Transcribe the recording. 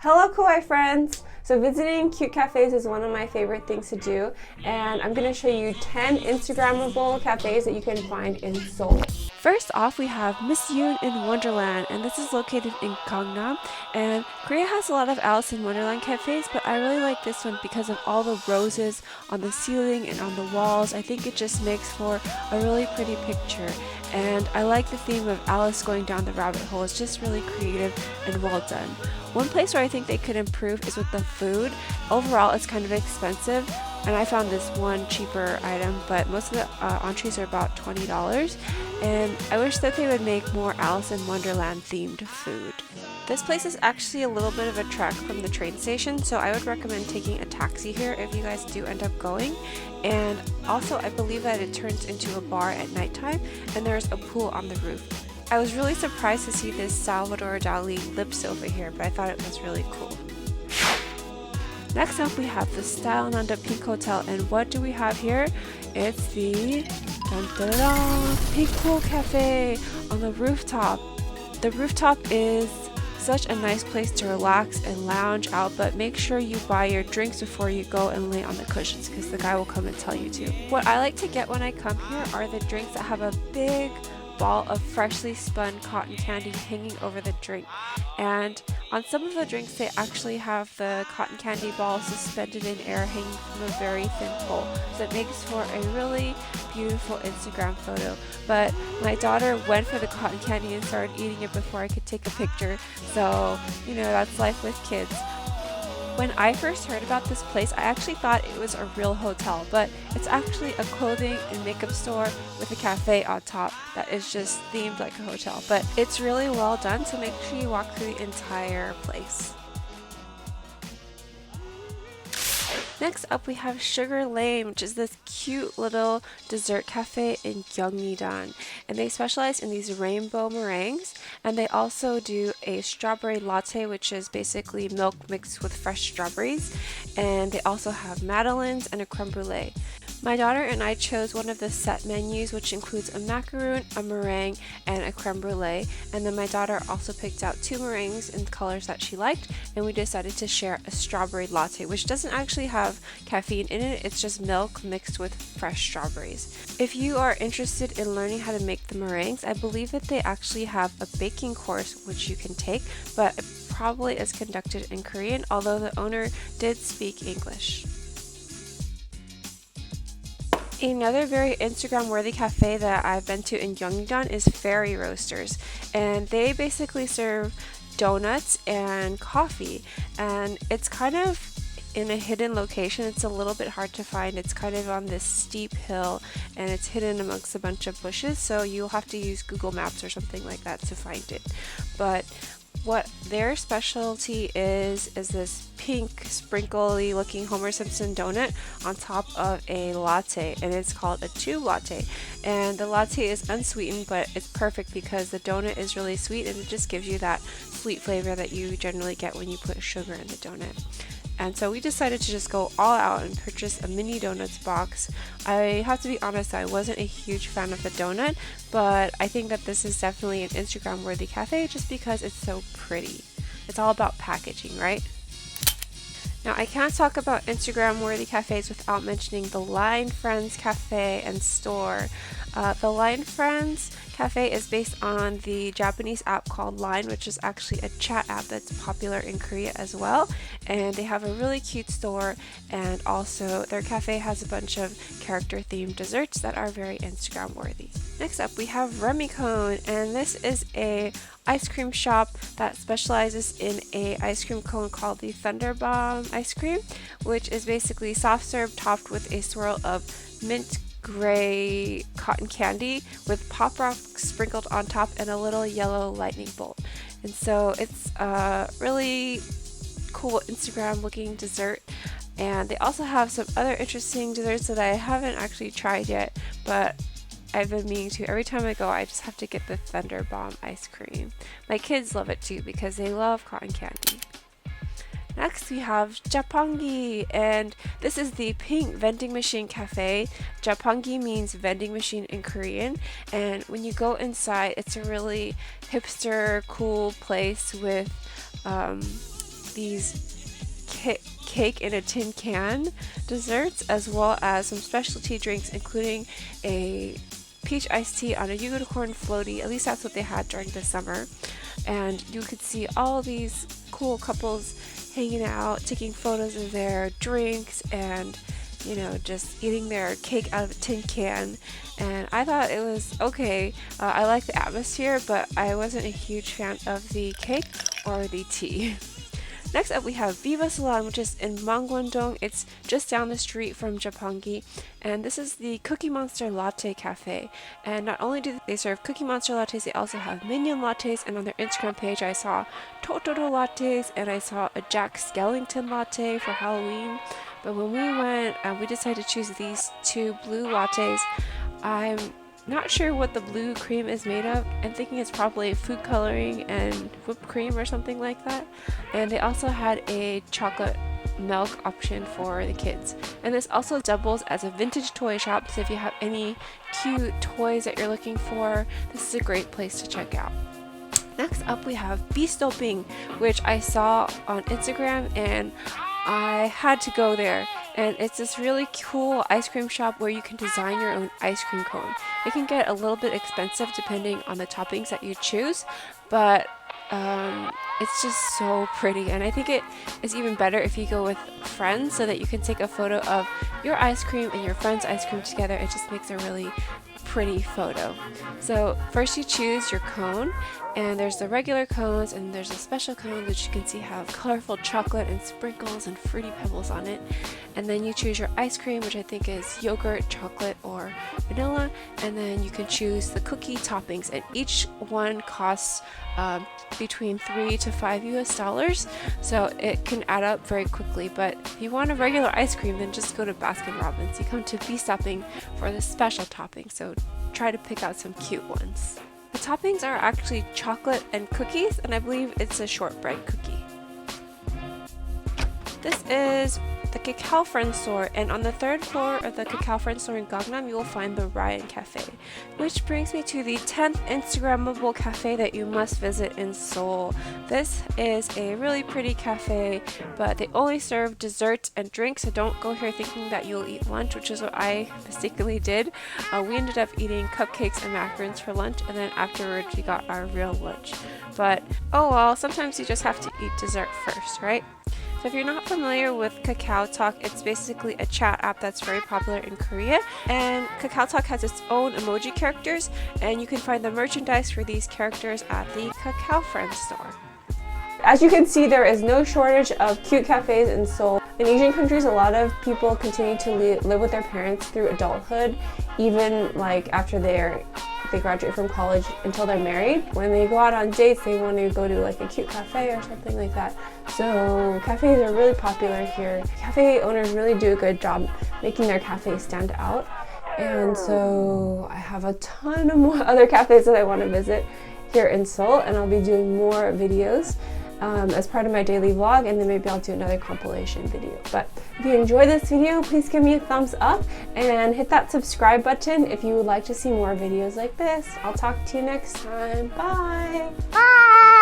Hello kawaii friends! So visiting cute cafes is one of my favorite things to do, and I'm going to show you 10 Instagrammable cafes that you can find in Seoul. First off, we have Miss Yoon in Wonderland, and this is located in Gangnam. And Korea has a lot of Alice in Wonderland cafes, but I really like this one because of all the roses on the ceiling and on the walls. I think it just makes for a really pretty picture. And I like the theme of Alice going down the rabbit hole. It's just really creative and well done. One place where I think they could improve is with the food. Overall, it's kind of expensive, and I found this one cheaper item, but most of the entrees are about $20. And I wish that they would make more Alice in Wonderland themed food. This place is actually a little bit of a trek from the train station, so I would recommend taking a taxi here if you guys do end up going. And also, I believe that it turns into a bar at nighttime, and there's a pool on the roof. I was really surprised to see this Salvador Dali lip sofa here, but I thought it was really cool. Next up, we have the StyleNanda Pink Hotel, and what do we have here? It's the Pink Pool Cafe on the rooftop. The rooftop is such a nice place to relax and lounge out, but make sure you buy your drinks before you go and lay on the cushions because the guy will come and tell you to. What I like to get when I come here are the drinks that have a big ball of freshly spun cotton candy hanging over the drink, and on some of the drinks they actually have the cotton candy ball suspended in air hanging from a very thin pole, so it makes for a really beautiful Instagram photo. But my daughter went for the cotton candy and started eating it before I could take a picture, so you know, that's life with kids. When I first heard about this place, I actually thought it was a real hotel, but it's actually a clothing and makeup store with a cafe on top that is just themed like a hotel. But it's really well done, so make sure you walk through the entire place. Next up, we have Sugar Lane, which is this cute little dessert cafe in Gyeonggi-dong, and they specialize in these rainbow meringues, and they also do a strawberry latte, which is basically milk mixed with fresh strawberries, and they also have madeleines and a creme brulee. My daughter and I chose one of the set menus, which includes a macaroon, a meringue, and a creme brulee. And then my daughter also picked out 2 meringues in colors that she liked, and we decided to share a strawberry latte, which doesn't actually have caffeine in it. It's just milk mixed with fresh strawberries. If you are interested in learning how to make the meringues, I believe that they actually have a baking course which you can take, but it probably is conducted in Korean, although the owner did speak English. Another very Instagram-worthy cafe that I've been to in Myeongdong is FERRY Roasters, and they basically serve donuts and coffee, and it's kind of in a hidden location. It's a little bit hard to find. It's kind of on this steep hill, and it's hidden amongst a bunch of bushes, so you'll have to use Google Maps or something like that to find it. But what their specialty is this pink sprinkly looking Homer Simpson donut on top of a latte, and it's called a tube latte. And the latte is unsweetened, but it's perfect because the donut is really sweet and it just gives you that sweet flavor that you generally get when you put sugar in the donut. And so we decided to just go all out and purchase a mini donuts box. I have to be honest, I wasn't a huge fan of the donut, but I think that this is definitely an Instagram worthy cafe just because it's so pretty. It's all about packaging, right? Now, I can't talk about Instagram worthy cafes without mentioning the Lainfriends Cafe and Store. The Lainfriends Cafe is based on the Japanese app called Line, which is actually a chat app that's popular in Korea as well. And they have a really cute store, and also their cafe has a bunch of character themed desserts that are very Instagram worthy. Next up, we have Remi Cone, and this is a ice cream shop that specializes in a ice cream cone called the Thunderbomb ice cream, which is basically soft serve topped with a swirl of mint gray cotton candy with pop rocks sprinkled on top and a little yellow lightning bolt. And so it's a really cool Instagram looking dessert, and they also have some other interesting desserts that I haven't actually tried yet, but I've been meaning to. Every time I go, I just have to get the Thunderbomb ice cream. My kids love it too because they love cotton candy. Next we have Japangi, and this is the pink vending machine cafe. Japangi means vending machine in Korean, and when you go inside, it's a really hipster, cool place with these cake in a tin can desserts, as well as some specialty drinks, including a peach iced tea on a unicorn floaty. At least that's what they had during the summer. And you could see all these cool couples hanging out, taking photos of their drinks, and you know, just eating their cake out of a tin can. And I thought it was okay. I like the atmosphere, but I wasn't a huge fan of the cake or the tea. Next up we have Viva Salon, which is in Myeongdong. It's just down the street from Japangi, and this is the Cookie Monster Latte Cafe. And not only do they serve Cookie Monster lattes, they also have Minion lattes, and on their Instagram page I saw Totoro lattes, and I saw a Jack Skellington latte for Halloween. But when we went, we decided to choose these two blue lattes. I'm not sure what the blue cream is made of. I'm thinking it's probably food coloring and whipped cream or something like that. And they also had a chocolate milk option for the kids. And this also doubles as a vintage toy shop, so if you have any cute toys that you're looking for, this is a great place to check out. Next up we have Bistoping, which I saw on Instagram and I had to go there. And it's this really cool ice cream shop where you can design your own ice cream cone. It can get a little bit expensive depending on the toppings that you choose, but it's just so pretty. And I think it is even better if you go with friends, so that you can take a photo of your ice cream and your friend's ice cream together. It just makes a really pretty photo. So first you choose your cone, and there's the regular cones and there's a special cone, which you can see have colorful chocolate and sprinkles and fruity pebbles on it. And then you choose your ice cream, which I think is yogurt, chocolate, or vanilla, and then you can choose the cookie toppings, and each one costs between $3 to $5 US, so it can add up very quickly. But if you want a regular ice cream, then just go to Baskin Robbins. You come to Bistoping for the special topping, so try to pick out some cute ones. The toppings are actually chocolate and cookies, and I believe it's a shortbread cookie. This is the Cacao Friend store, and on the third floor of the Cacao Friend store in Gangnam, you will find the Ryan Cafe. Which brings me to the 10th Instagrammable cafe that you must visit in Seoul. This is a really pretty cafe, but they only serve desserts and drinks, so don't go here thinking that you'll eat lunch, which is what I mistakenly did. We ended up eating cupcakes and macarons for lunch, and then afterwards we got our real lunch. But oh well, sometimes you just have to eat dessert first, right? So if you're not familiar with Kakao Talk, it's basically a chat app that's very popular in Korea, and Kakao Talk has its own emoji characters, and you can find the merchandise for these characters at the Kakao Friends store. As you can see, there is no shortage of cute cafes in Seoul. In Asian countries, a lot of people continue to live with their parents through adulthood, even like after they graduate from college until they're married. When they go out on dates, they want to go to like a cute cafe or something like that. So cafes are really popular here. Cafe owners really do a good job making their cafes stand out. And so I have a ton of more other cafes that I want to visit here in Seoul, and I'll be doing more videos as part of my daily vlog, and then maybe I'll do another compilation video. But if you enjoyed this video, please give me a thumbs up and hit that subscribe button if you would like to see more videos like this. I'll talk to you next time. Bye! Bye!